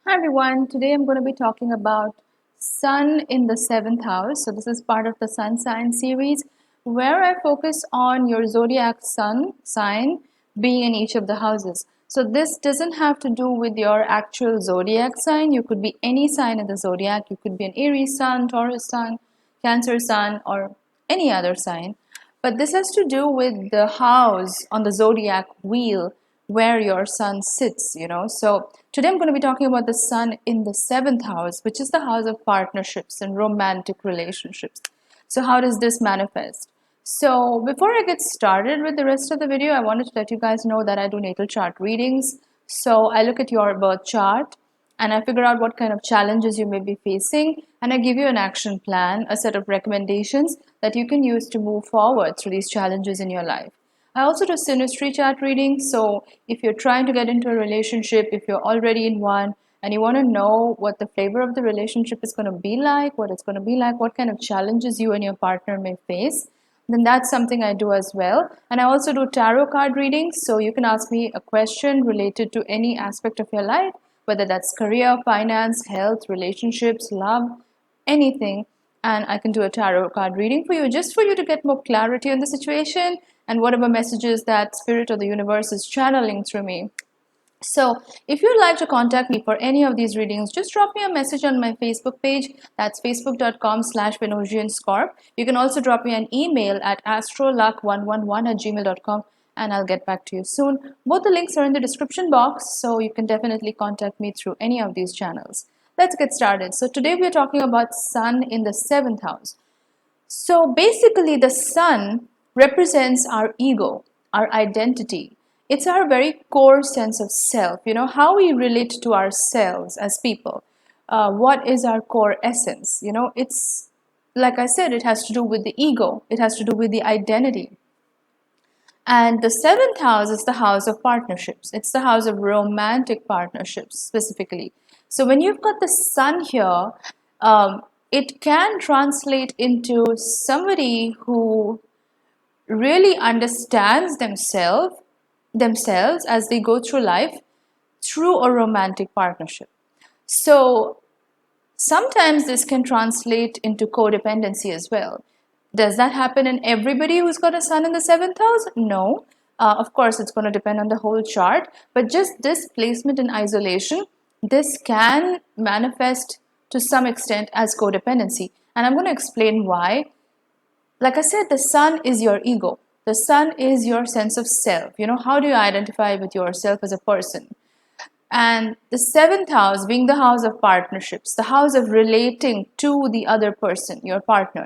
Hi everyone, today I'm going to be talking about Sun in the seventh house. So, this is part of the Sun sign series where I focus on your zodiac sun sign being in each of the houses. So, this doesn't have to do with your actual zodiac sign. You could be any sign in the zodiac. You could be an Aries sun, Taurus sun, Cancer sun, or any other sign. But this has to do with the house on the zodiac wheel where your sun sits. So today I'm going to be talking about the sun in the seventh house, which is the house of partnerships and romantic relationships. So how does this manifest? So before I get started with the rest of the video, I wanted to let you guys know that I do natal chart readings. So I look at your birth chart and I figure out what kind of challenges you may be facing, and I give you an action plan, a set of recommendations that you can use to move forward through these challenges in your life. I also do synastry chart readings, so if you're trying to get into a relationship, if you're already in one, and you want to know what the flavor of the relationship is going to be like, what it's going to be like, what kind of challenges you and your partner may face, then that's something I do as well. And I also do tarot card readings, so you can ask me a question related to any aspect of your life, whether that's career, finance, health, relationships, love, anything. And I can do a tarot card reading for you, just for you to get more clarity on the situation and whatever messages that spirit or the universe is channeling through me. So if you'd like to contact me for any of these readings, just drop me a message on my Facebook page. That's facebook.com/Venusianscorp. You can also drop me an email at astroluck111@gmail.com and I'll get back to you soon. Both the links are in the description box, so you can definitely contact me through any of these channels. Let's get started. So today we're talking about Sun in the seventh house. So basically, the sun represents our ego, our identity. It's our very core sense of self, how we relate to ourselves as people. What is our core essence? It's like I said, it has to do with the ego, it has to do with the identity. And the seventh house is the house of partnerships. It's the house of romantic partnerships specifically. So when you've got the sun here, it can translate into somebody who really understands themselves as they go through life through a romantic partnership. So sometimes this can translate into codependency as well. Does that happen in everybody who's got a sun in the seventh house? No. Of course, it's going to depend on the whole chart, but just this placement in isolation, this can manifest to some extent as codependency. And I'm going to explain why. Like I said, the sun is your ego. The sun is your sense of self. How do you identify with yourself as a person? And the seventh house being the house of partnerships, the house of relating to the other person, your partner.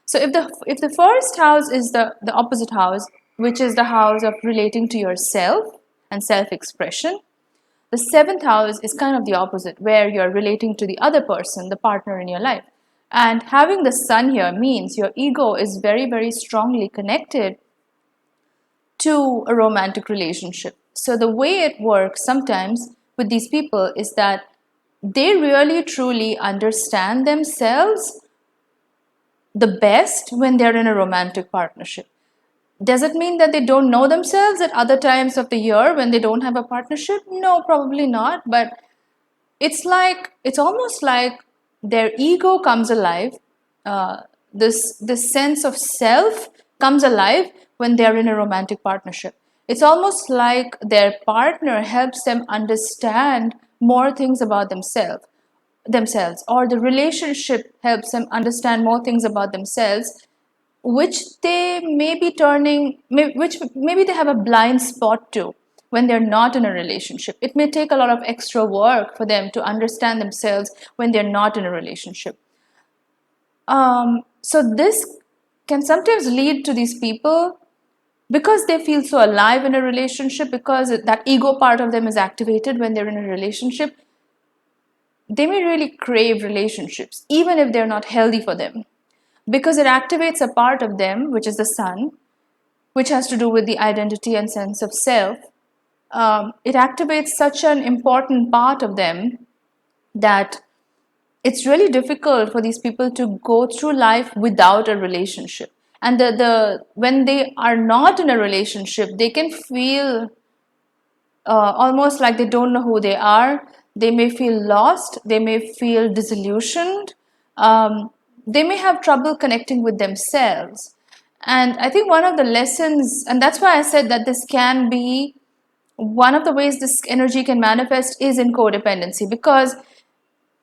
So if the first house is the opposite house, which is the house of relating to yourself and self-expression, the seventh house is kind of the opposite, where you're relating to the other person, the partner in your life. And having the sun here means your ego is very, very strongly connected to a romantic relationship. So the way it works sometimes with these people is that they really truly understand themselves the best when they're in a romantic partnership. Does it mean that they don't know themselves at other times of the year when they don't have a partnership? No, probably not. But it's almost like their ego comes alive. This sense of self comes alive when they're in a romantic partnership. It's almost like their partner helps them understand more things about themselves, or the relationship helps them understand more things about themselves, which they may be which maybe they have a blind spot to when they're not in a relationship. It may take a lot of extra work for them to understand themselves when they're not in a relationship. So this can sometimes lead to these people, because they feel so alive in a relationship, because that ego part of them is activated when they're in a relationship, they may really crave relationships, even if they're not healthy for them, because it activates a part of them, which is the sun, which has to do with the identity and sense of self. It activates such an important part of them that it's really difficult for these people to go through life without a relationship. And when they are not in a relationship, they can feel almost like they don't know who they are. They may feel lost, they may feel disillusioned, they may have trouble connecting with themselves. And I think one of the lessons, and that's why I said that this can be one of the ways this energy can manifest is in codependency, because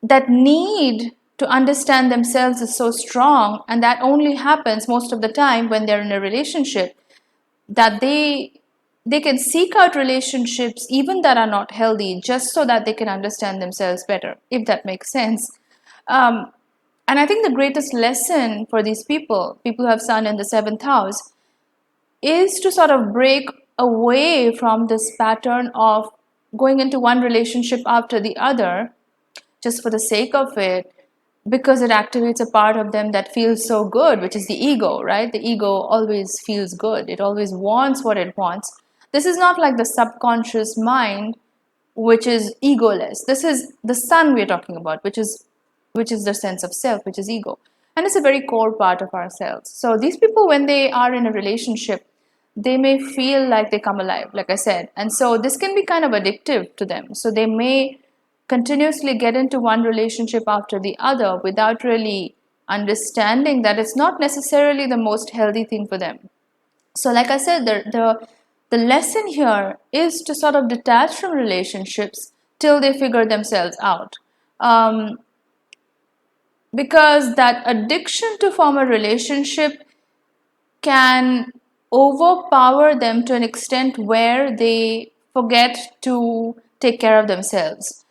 that need to understand themselves is so strong, and that only happens most of the time when they're in a relationship, that they can seek out relationships even that are not healthy just so that they can understand themselves better, if that makes sense. um, and I think the greatest lesson for these people who have sun in the seventh house, is to sort of break away from this pattern of going into one relationship after the other just for the sake of it, because it activates a part of them that feels so good, which is the ego, right? The ego always feels good. It always wants what it wants. This is not like the subconscious mind, which is egoless. This is the sun we're talking about, which is the sense of self, which is ego. And it's a very core part of ourselves. So these people, when they are in a relationship, they may feel like they come alive, like I said. And so this can be kind of addictive to them. So they may continuously get into one relationship after the other without really understanding that it's not necessarily the most healthy thing for them. So like I said, the lesson here is to sort of detach from relationships till they figure themselves out. um, because that addiction to form a relationship can overpower them to an extent where they forget to take care of themselves,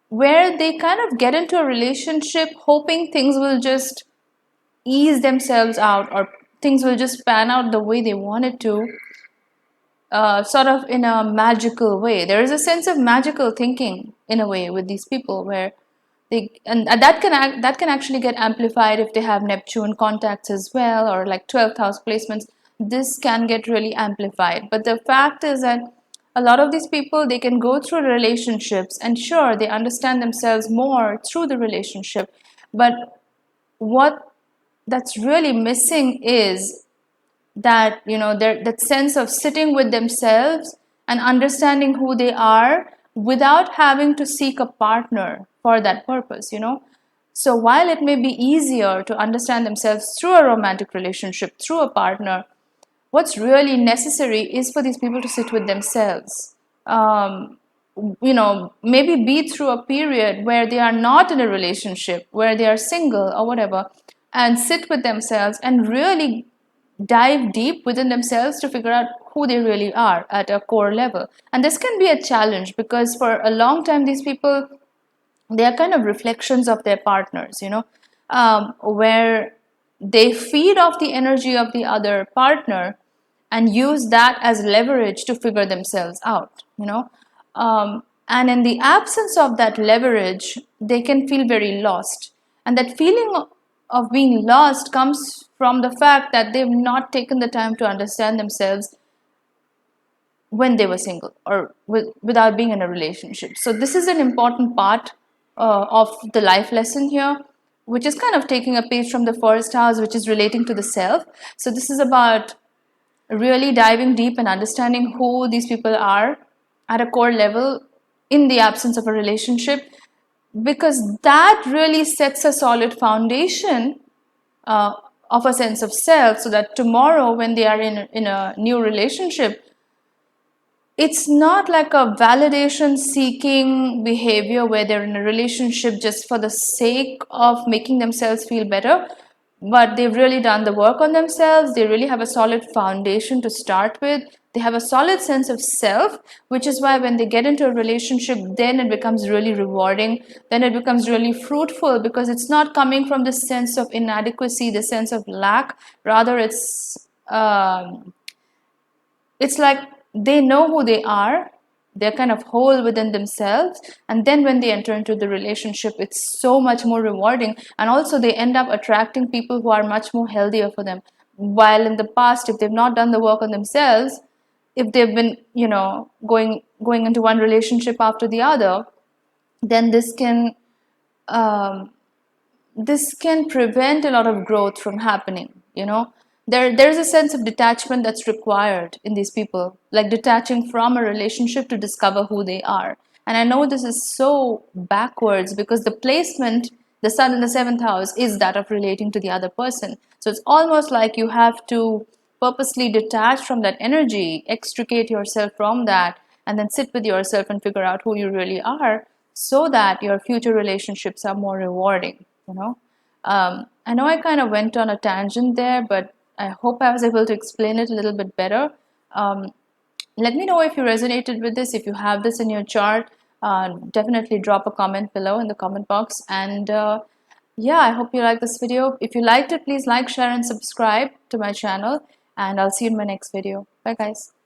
where they kind of get into a relationship hoping things will just ease themselves out, or things will just pan out the way they want it to, sort of in a magical way. There is a sense of magical thinking in a way with these people, where and that can actually get amplified if they have Neptune contacts as well, or like 12th house placements. This can get really amplified. But the fact is that a lot of these people, they can go through relationships, and sure, they understand themselves more through the relationship, but what that's really missing is that, that sense of sitting with themselves and understanding who they are without having to seek a partner for that purpose. So while it may be easier to understand themselves through a romantic relationship, through a partner, what's really necessary is for these people to sit with themselves. Maybe be through a period where they are not in a relationship, where they are single or whatever, and sit with themselves and really dive deep within themselves to figure out who they really are at a core level. And this can be a challenge, because for a long time, these people, they are kind of reflections of their partners, where they feed off the energy of the other partner and use that as leverage to figure themselves out. And in the absence of that leverage, they can feel very lost. And that feeling of being lost comes from the fact that they've not taken the time to understand themselves when they were single, or without being in a relationship. So this is an important part of the life lesson here, which is kind of taking a page from the first house, which is relating to the self. So this is about really diving deep and understanding who these people are at a core level in the absence of a relationship, because that really sets a solid foundation uh, of a sense of self, so that tomorrow when they are in a new relationship, it's not like a validation seeking behavior where they're in a relationship just for the sake of making themselves feel better, but they've really done the work on themselves. They really have a solid foundation to start with. They have a solid sense of self, which is why when they get into a relationship, then it becomes really rewarding, then it becomes really fruitful, because it's not coming from the sense of inadequacy, the sense of lack. Rather, it's like they know who they are, they're kind of whole within themselves, and then when they enter into the relationship, it's so much more rewarding, and also they end up attracting people who are much more healthier for them. While in the past, if they've not done the work on themselves, if they've been going into one relationship after the other, then um, this can prevent a lot of growth from happening. There's a sense of detachment that's required in these people, like detaching from a relationship to discover who they are. And I know this is so backwards because the placement, the sun in the seventh house, is that of relating to the other person. So it's almost like you have to purposely detach from that energy, extricate yourself from that, and then sit with yourself and figure out who you really are, so that your future relationships are more rewarding, you know. I know I kind of went on a tangent there, but I hope I was able to explain it a little bit better. Um, Let me know if you resonated with this. If you have this in your chart, definitely drop a comment below in the comment box. And yeah, I hope you like this video. If you liked it, please like, share, and subscribe to my channel. And I'll see you in my next video. Bye, guys.